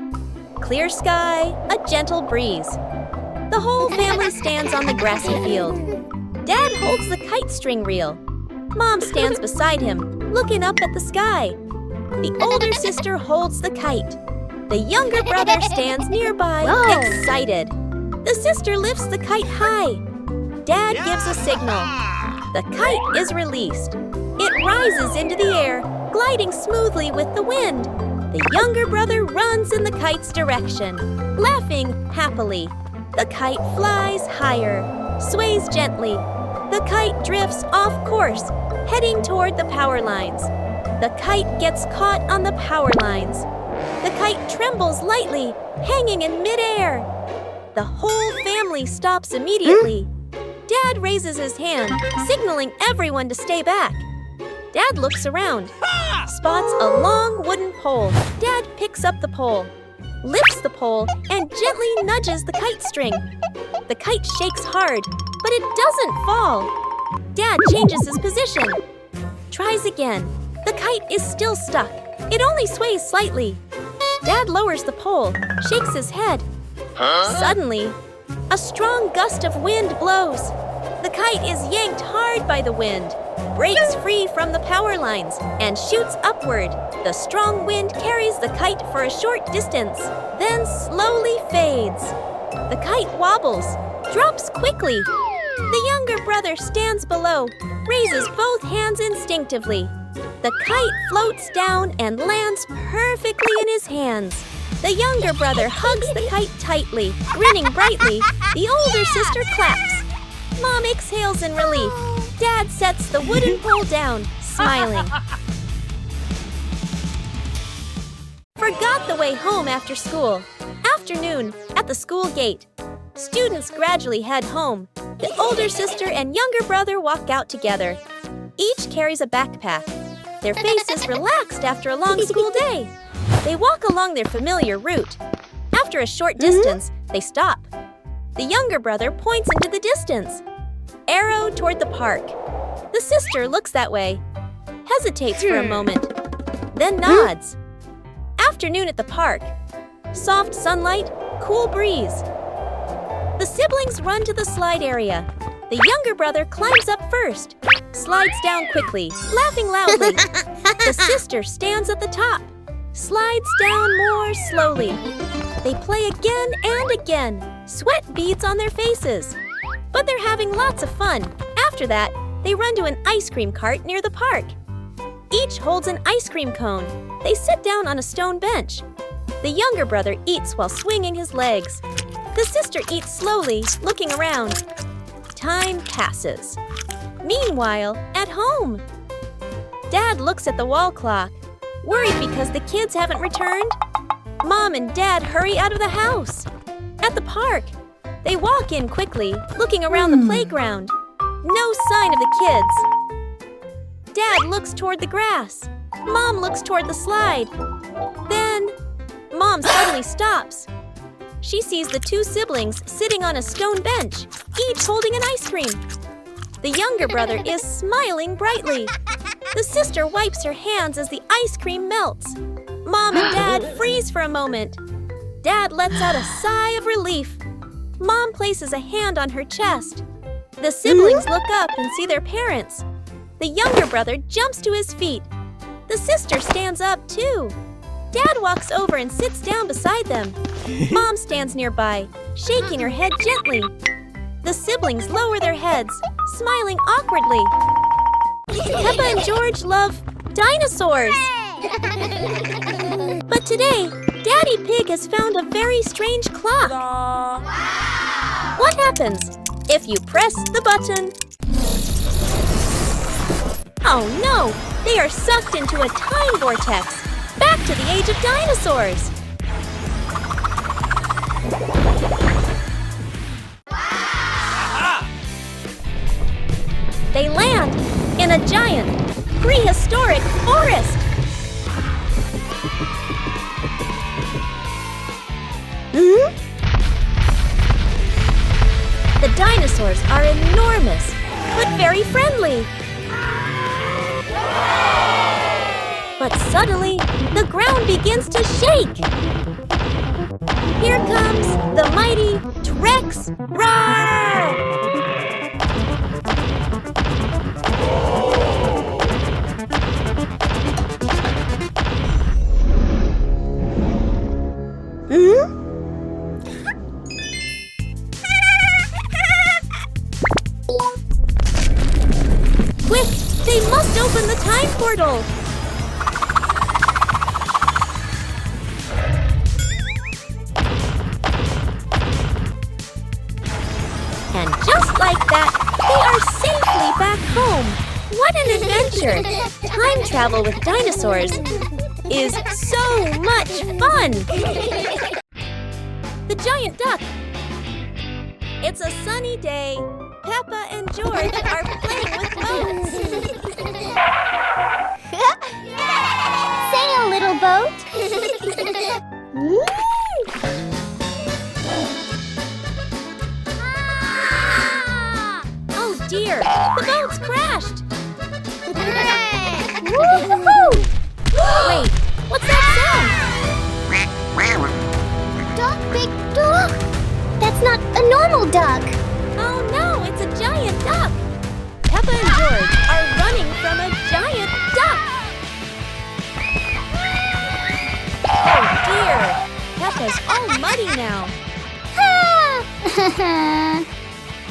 Clear sky, a gentle breeze. The whole family stands on the grassy field. Dad holds the kite string reel. Mom stands beside him, looking up at the sky. The older sister holds the kite. The younger brother stands nearby, excited. The sister lifts the kite high. Dad gives a signal. The kite is released. It rises into the air, gliding smoothly with the wind. The younger brother runs in the kite's direction, laughing happily. The kite flies higher, sways gently. The kite drifts off course, heading toward the power lines. The kite gets caught on the power lines. The kite trembles lightly, hanging in midair. The whole family stops immediately. Dad raises his hand, signaling everyone to stay back. Dad looks around, spots a long wooden pole. Dad picks up the pole, lifts the pole, and gently nudges the kite string. The kite shakes hard, but it doesn't fall. Dad changes his position. Tries again. The kite is still stuck. It only sways slightly. Dad lowers the pole, shakes his head. Suddenly, a strong gust of wind blows. The kite is yanked hard by the wind, breaks free from the power lines, and shoots upward. The strong wind carries the kite for a short distance, then slowly fades. The kite wobbles, drops quickly. The younger brother stands below, raises both hands instinctively. The kite floats down and lands perfectly in his hands. The younger brother hugs the kite tightly, grinning brightly. The older sister claps. Mom exhales in relief. Dad sets the wooden pole down, smiling. Forgot the way home after school. Afternoon, at the school gate. Students gradually head home. The older sister and younger brother walk out together. Each carries a backpack. Their faces relaxed after a long school day. They walk along their familiar route. After a short distance, they stop. The younger brother points into the distance. Arrow toward the park. The sister looks that way, hesitates for a moment, then nods. Afternoon at the park. Soft sunlight, cool breeze. The siblings run to the slide area. The younger brother climbs up first, slides down quickly, laughing loudly. The sister stands at the top, slides down more slowly. They play again and again. Sweat beads on their faces. But they're having lots of fun. After that, they run to an ice cream cart near the park. Each holds an ice cream cone. They sit down on a stone bench. The younger brother eats while swinging his legs. The sister eats slowly, looking around. Time passes. Meanwhile, at home. Dad looks at the wall clock, worried because the kids haven't returned. Mom and Dad hurry out of the house. At the park, they walk in quickly, looking around the playground. No sign of the kids. Dad looks toward the grass. Mom looks toward the slide. Then, Mom suddenly stops. She sees the two siblings sitting on a stone bench, each holding an ice cream. The younger brother is smiling brightly. The sister wipes her hands as the ice cream melts. Mom and Dad freeze for a moment. Dad lets out a sigh of relief. Mom places a hand on her chest. The siblings look up and see their parents. The younger brother jumps to his feet. The sister stands up too. Dad walks over and sits down beside them. Mom stands nearby, shaking her head gently. The siblings lower their heads, smiling awkwardly. Peppa and George love dinosaurs. But today, Daddy Pig has found a very strange clock. What happens if you press the button? Oh no! They are sucked into a time vortex, back to the age of dinosaurs. They land in a giant, prehistoric forest. The dinosaurs are enormous, but very friendly. But suddenly, the ground begins to shake. Here comes the mighty T-Rex. Roar! Quick! They must open the time portal! And just like that, they are safely back home! What an adventure! Time travel with dinosaurs is so much fun! The giant duck. It's a sunny day. Peppa and George are playing with boats. Sail, little boat. Oh dear, the boat's crashed. Wait, what's that Duck, big duck. That's not a normal duck. sound? Oh no, it's a giant duck. Peppa and George are running from a giant duck. Oh dear, Peppa's all muddy now.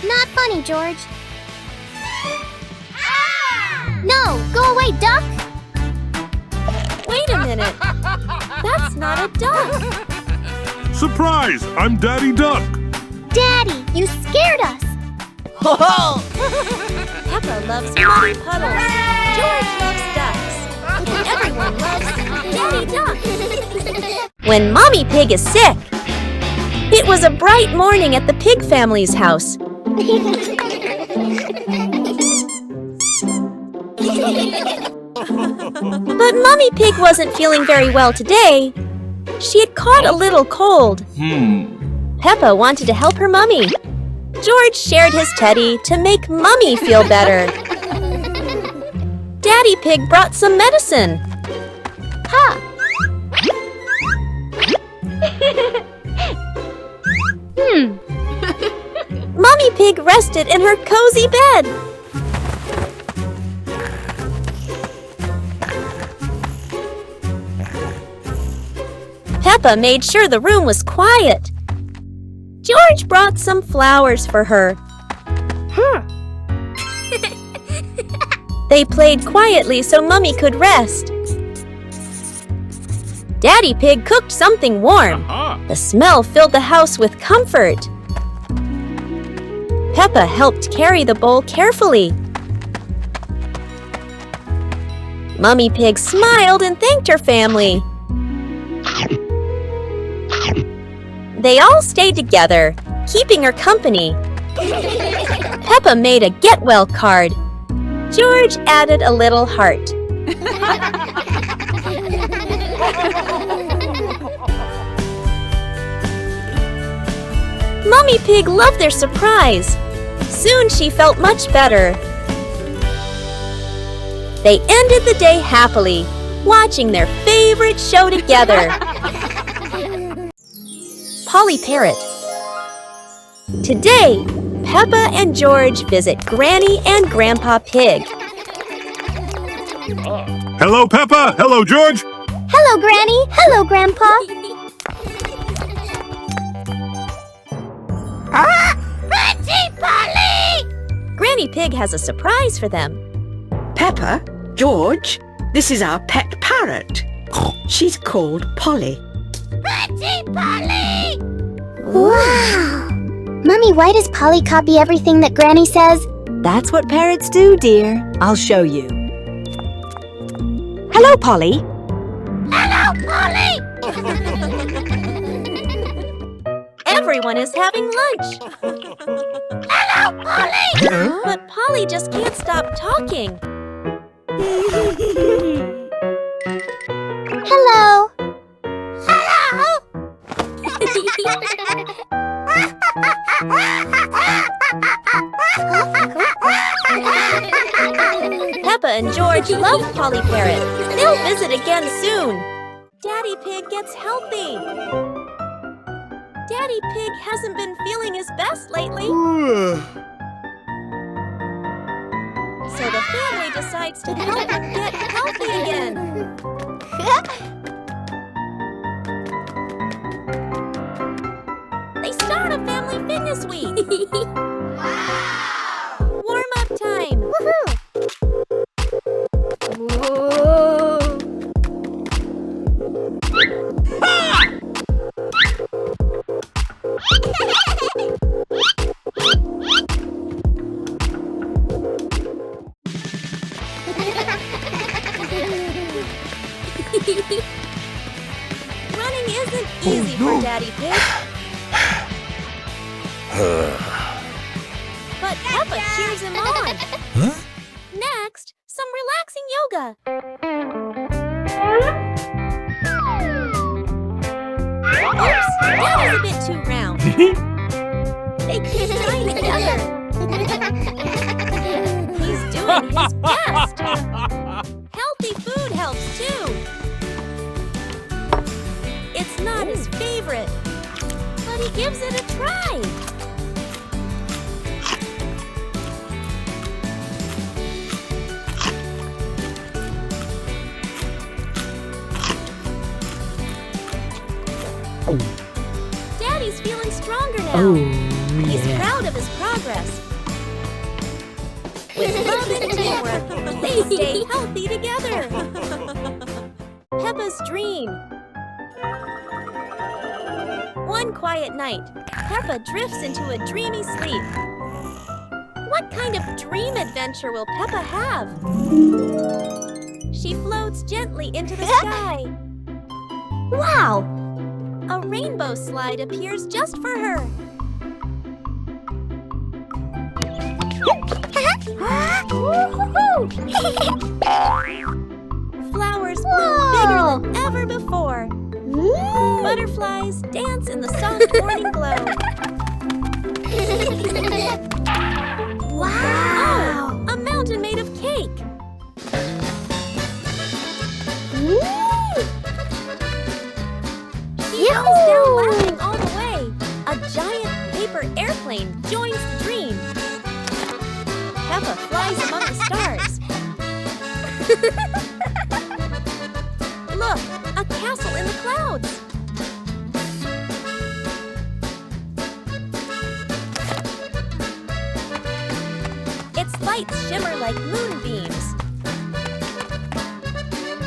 Not funny, George. No, go away, duck. Wait a minute, that's not a duck. Surprise! I'm Daddy Duck! Daddy, you scared us. Peppa loves muddy puddles. George loves ducks. And everyone loves Daddy Duck. When Mommy Pig is sick. It was a bright morning at the Pig family's house. But Mommy Pig wasn't feeling very well today. She had caught a little cold. Peppa wanted to help her mummy. George shared his teddy to make Mummy feel better. Daddy Pig brought some medicine. Ha! Mummy Pig rested in her cozy bed. Peppa made sure the room was quiet. George brought some flowers for her. They played quietly so Mummy could rest. Daddy Pig cooked something warm. The smell filled the house with comfort. Peppa helped carry the bowl carefully. Mummy Pig smiled and thanked her family. They all stayed together, keeping her company. Peppa made a get well card. George added a little heart. Mummy Pig loved their surprise. Soon she felt much better. They ended the day happily, watching their favorite show together. Polly Parrot. Today, Peppa and George visit Granny and Grandpa Pig. Hello, Peppa! Hello, George! Hello, Granny. Hello, Grandpa. Granny Pig has a surprise for them. Peppa, George, this is our pet parrot. She's called Polly. Pretty Polly! Wow! Mummy, why does Polly copy everything that Granny says? That's what parrots do, dear. I'll show you. Hello, Polly. Hello, Polly! Everyone is having lunch. Hello, Polly! But Polly just can't stop talking. Hello! Hello! Peppa and George love Polly Parrot. They'll visit again soon. Daddy Pig gets healthy. Daddy Pig hasn't been feeling his best lately. So the family decides to help him get healthy again. They start a family fitness week. Wow! Warm-up time. Woohoo! Running isn't easy for Daddy Pig. But Peppa cheers him on. Huh? Next, some relaxing yoga. Oops, that is a bit too round. They keep trying together. He's doing his best. Healthy food helps too. It's not his favorite, but he gives it a try. Daddy's feeling stronger now. He's proud of his progress. With love and teamwork, they stay healthy together. Peppa's dream. One quiet night, Peppa drifts into a dreamy sleep. What kind of dream adventure will Peppa have? She floats gently into the sky. Wow! A rainbow slide appears just for her. Flowers bloom bigger than ever before. Butterflies dance in the soft morning glow. Wow! Oh, a mountain made of cake. She comes down laughing all the way. A giant paper airplane joins the dream. Peppa flies among the stars. Look, a castle in the clouds. Its lights shimmer like moonbeams.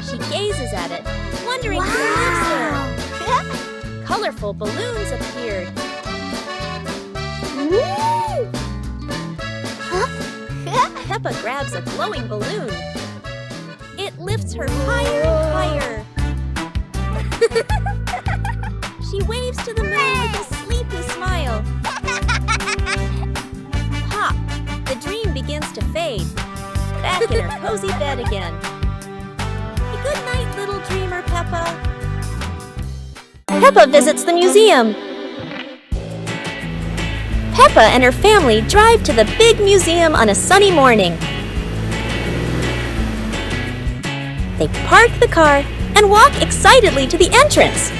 She gazes at it, wondering who lives there. Colorful balloons appeared. Peppa grabs a glowing balloon. It lifts her higher and higher. She waves to the moon with a sleepy smile. Pop! The dream begins to fade. Back in her cozy bed again. Good night, little dreamer Peppa. Peppa visits the museum. Peppa and her family drive to the big museum on a sunny morning. They park the car and walk excitedly to the entrance.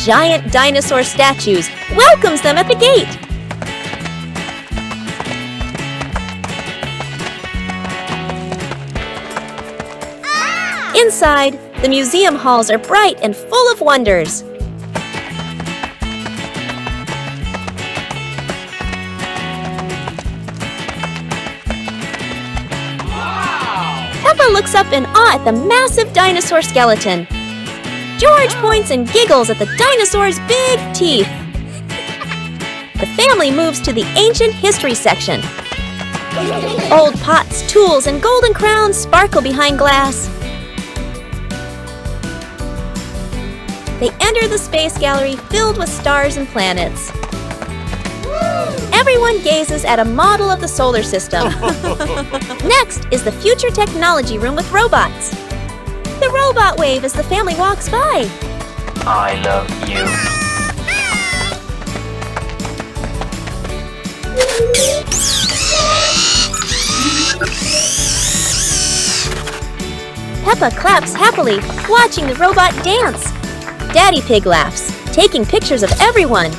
Giant dinosaur statues welcomes them at the gate. Inside, the museum halls are bright and full of wonders. Peppa looks up in awe at the massive dinosaur skeleton. George points and giggles at the dinosaur's big teeth. The family moves to the ancient history section. Old pots, tools, and golden crowns sparkle behind glass. They enter the space gallery filled with stars and planets. Everyone gazes at a model of the solar system. Next is the future technology room with robots. The robot wave as the family walks by. I love you. Peppa claps happily, watching the robot dance. Daddy Pig laughs, taking pictures of everyone.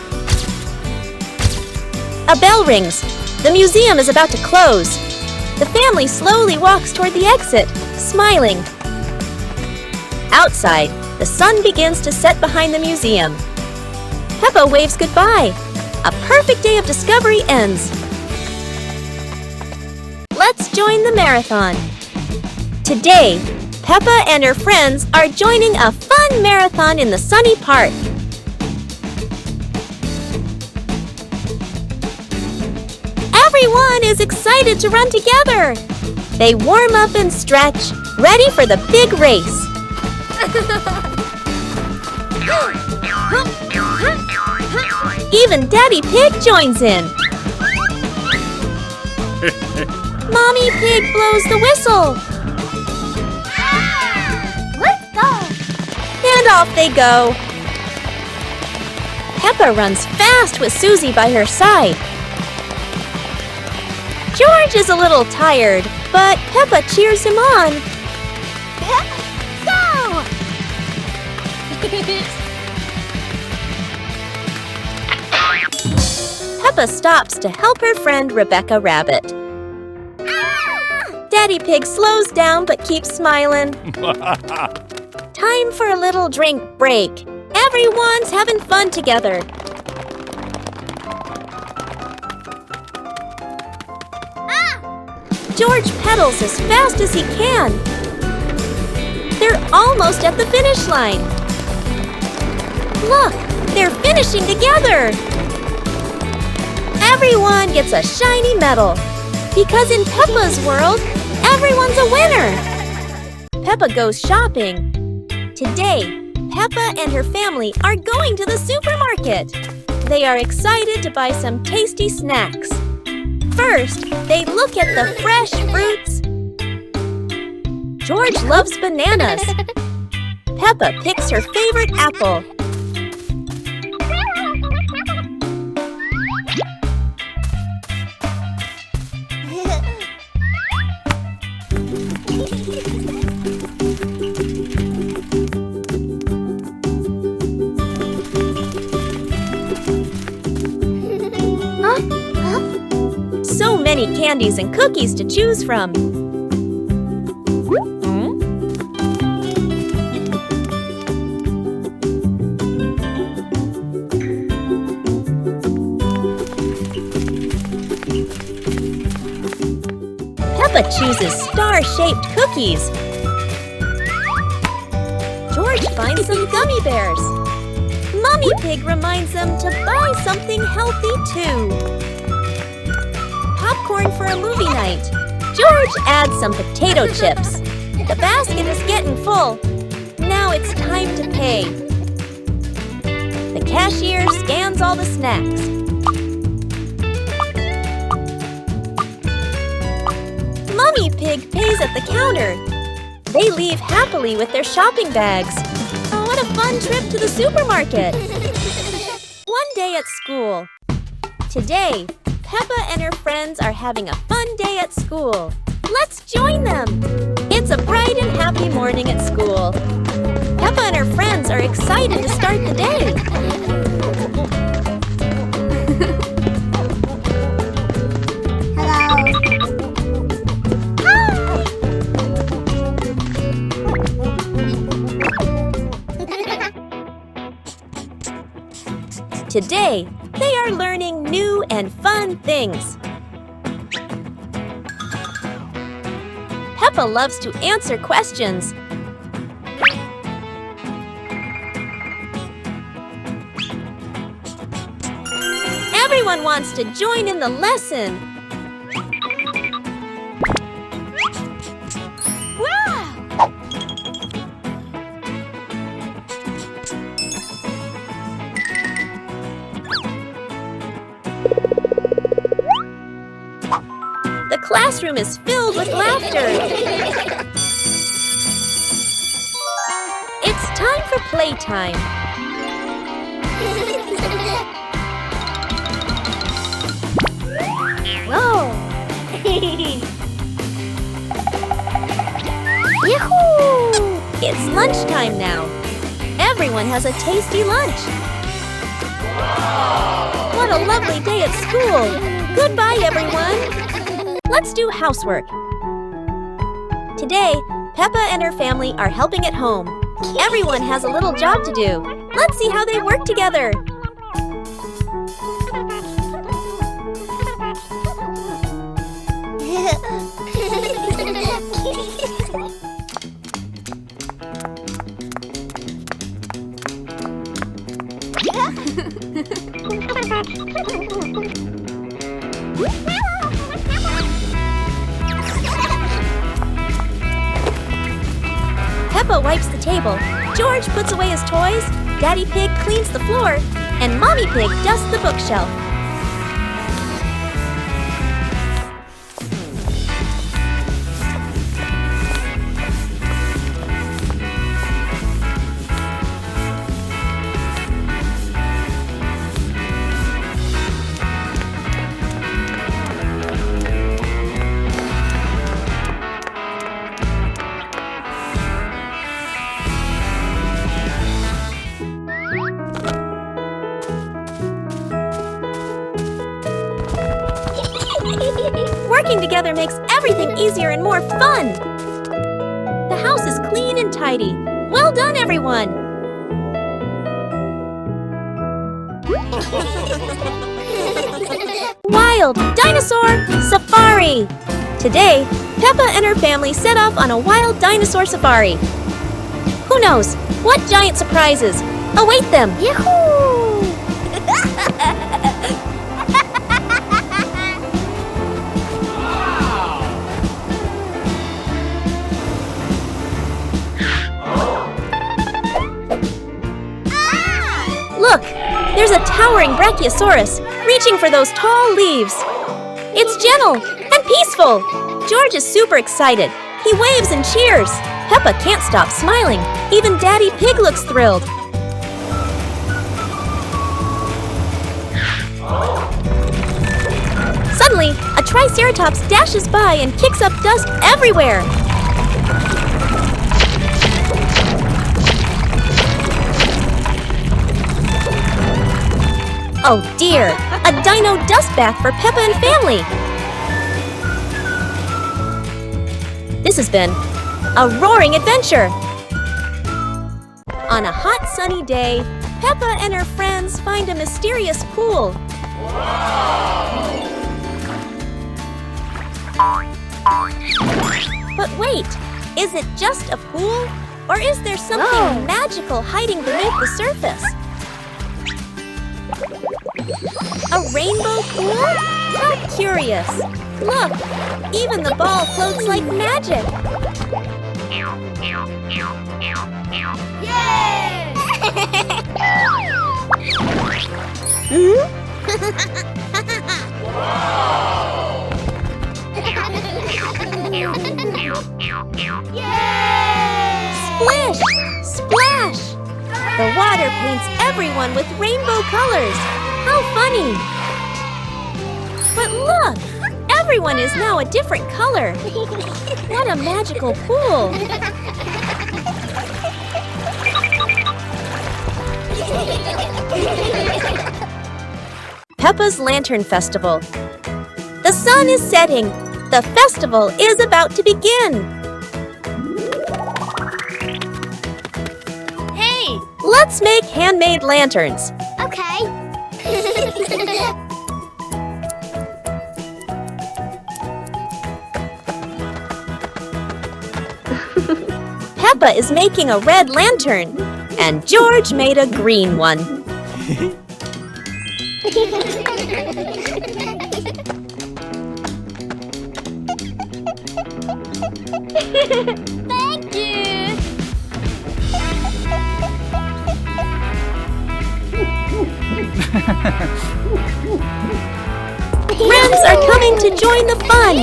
A bell rings. The museum is about to close. The family slowly walks toward the exit, smiling. Outside, the sun begins to set behind the museum. Peppa waves goodbye. A perfect day of discovery ends. Let's join the marathon. Today, Peppa and her friends are joining a fun marathon in the sunny park. Everyone is excited to run together. They warm up and stretch, ready for the big race. Even Daddy Pig joins in. Mommy Pig blows the whistle. Let's go! And off they go. Peppa runs fast with Susie by her side. George is a little tired, but Peppa cheers him on. Go! Peppa stops to help her friend Rebecca Rabbit. Daddy Pig slows down but keeps smiling. Time for a little drink break. Everyone's having fun together. George pedals as fast as he can. They're almost at the finish line. Look, they're finishing together. Everyone gets a shiny medal. Because in Peppa's world, everyone's a winner. Peppa goes shopping. Today, Peppa and her family are going to the supermarket. They are excited to buy some tasty snacks. First, they look at the fresh fruits. George loves bananas. Peppa picks her favorite apple. So many candies and cookies to choose from. Peppa chooses star-shaped cookies. George finds some gummy bears. Mommy Pig reminds them to buy something healthy too. Popcorn for a movie night. George adds some potato chips. The basket is getting full. Now it's time to pay. The cashier scans all the snacks. Mummy Pig pays at the counter. They leave happily with their shopping bags. Oh, what a fun trip to the supermarket. One day at school. Today, Peppa and her friends are having a fun day at school. Let's join them! It's a bright and happy morning at school. Peppa and her friends are excited to start the day. Today, they are learning new and fun things. Peppa Peppa loves to answer questions. Everyone wants to join in the lesson. Wow! The classroom is filled with laughter. It's time for playtime. Whoa! Yahoo! It's lunchtime now. Everyone has a tasty lunch. What a lovely day at school. Goodbye, everyone. Let's do housework. Today, Peppa and her family are helping at home. Everyone has a little job to do. Let's see how they work together. Peppa wipes the table, George puts away his toys, Daddy Pig cleans the floor, and Mommy Pig dusts the bookshelf. Working together makes everything easier and more fun. The house is clean and tidy. Well done, everyone! Wild Dinosaur Safari! Today, Peppa and her family set off on a wild dinosaur safari. Who knows what giant surprises await them? Yahoo! Look, there's a towering brachiosaurus reaching for those tall leaves. It's gentle and peaceful. George is super excited. He waves and cheers. Peppa can't stop smiling. Even Daddy Pig looks thrilled. Suddenly, a triceratops dashes by and kicks up dust everywhere. Oh dear, a dino dust bath for Peppa and family. This has been a roaring adventure. On a hot sunny day, Peppa and her friends find a mysterious pool. But wait, is it just a pool? Or is there something magical hiding beneath the surface? A rainbow pool? How curious! Look, even the ball floats like magic. Yay! Splish! Splash! The water paints everyone with rainbow colors. How funny! But look! Everyone is now a different color. What a magical pool! Peppa's Lantern Festival. The sun is setting. The festival is about to begin. Hey! Let's make handmade lanterns. Okay. Peppa is making a red lantern, and George made a green one. Thank you! Friends are coming to join the fun.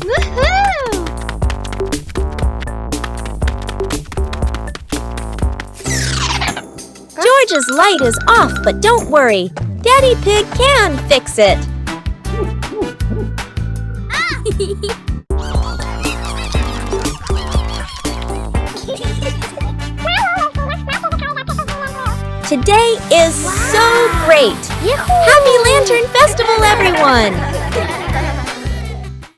Woohoo! George's light is off, but don't worry. Daddy Pig can fix it. Today is so great! Happy Lantern Festival, everyone!